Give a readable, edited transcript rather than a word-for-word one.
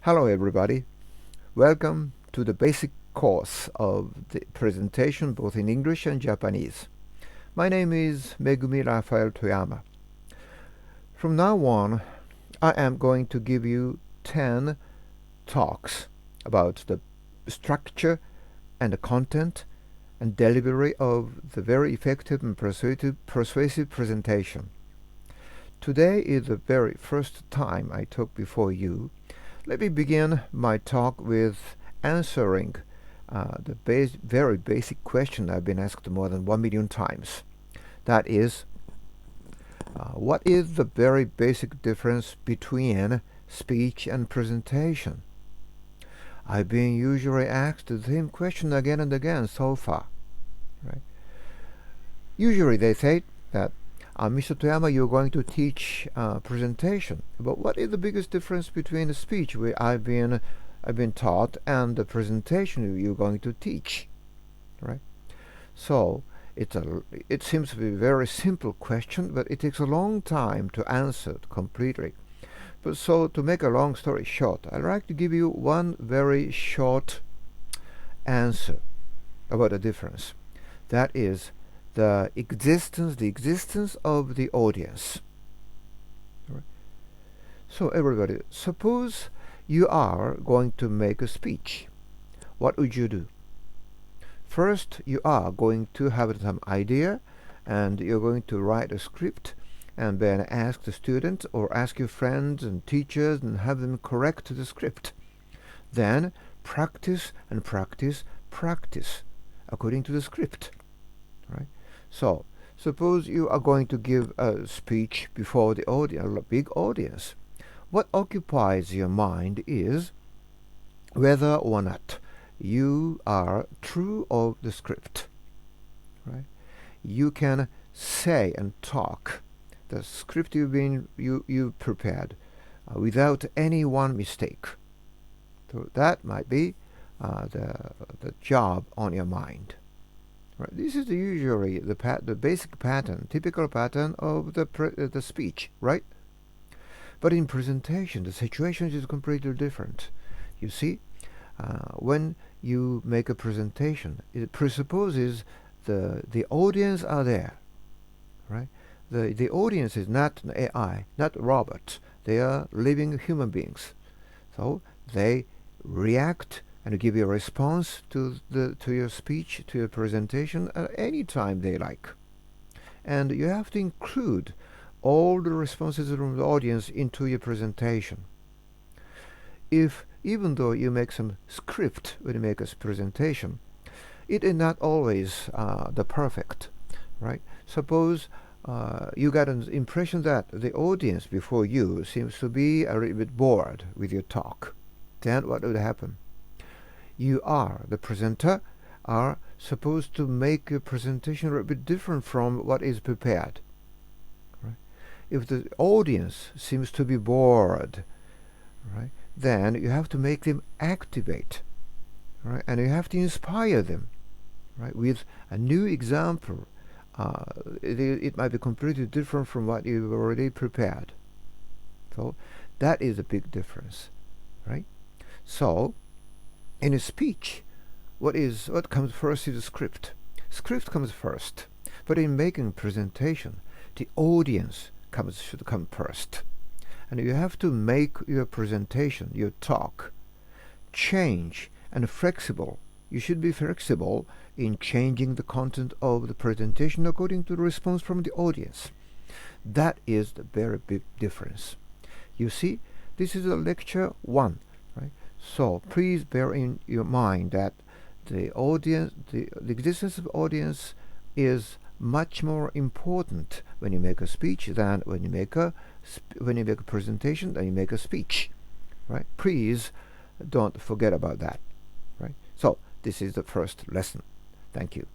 Hello, everybody. Welcome to the basic course of the presentation both in English and Japanese. My name is Megumi Rafael Toyama. From now on, I am going to give you 10 talks about the structure and the content and delivery of the very effective and persuasive presentation. Today is the very first time I talk before you. Let me begin my talk with answering the very basic question I've been asked more than 1 million times. That is, what is the very basic difference between speech and presentation? I've been usually asked the same question again and again so far. Right? Usually they say that Mr. Toyama, you're going to teach presentation. But what is the biggest difference between the speech I've been taught and the presentation you're going to teach? Right? So it seems to be a very simple question, but it takes a long time to answer it completely. But so to make a long story short, I'd like to give you one very short answer about the difference. That is the existence of the audience. Right. So everybody, suppose you are going to make a speech. What would you do? First, you are going to have some idea and you're going to write a script and then ask the students or ask your friends and teachers and have them correct the script. Then practice and practice according to the script. Right? So, suppose you are going to give a speech before the audience, a big audience. What occupies your mind is whether or not you are true of the script. Right? You can say and talk the script you prepared without any one mistake. So that might be the job on your mind. Right. This is usually the basic pattern, typical pattern of the speech, right? But in presentation, the situation is completely different. You see, when you make a presentation, it presupposes the audience are there, right? The audience is not an AI, not robots. They are living human beings, so they react and give you a response to your speech, to your presentation at any time they like. And you have to include all the responses from the audience into your presentation. If even though you make some script when you make a presentation, it is not always the perfect, right? Suppose you got an impression that the audience before you seems to be a little bit bored with your talk. Then what would happen? You are, the presenter, are supposed to make your presentation a little bit different from what is prepared. Right? If the audience seems to be bored, right, then you have to make them activate, right, and you have to inspire them, right, with a new example. It might be completely different from what you've already prepared. So that is a big difference, right? So in a speech, what comes first is the script. Script comes first, but in making presentation, the audience should come first, and you have to make your presentation, your talk, change and flexible. You should be flexible in changing the content of the presentation according to the response from the audience. That is the very big difference. You see, this is a lecture 1. So please bear in your mind that the audience, the existence of audience is much more important when you make a speech than when you make a presentation, than you make a speech. Right? Please don't forget about that. Right? So this is the first lesson. Thank you.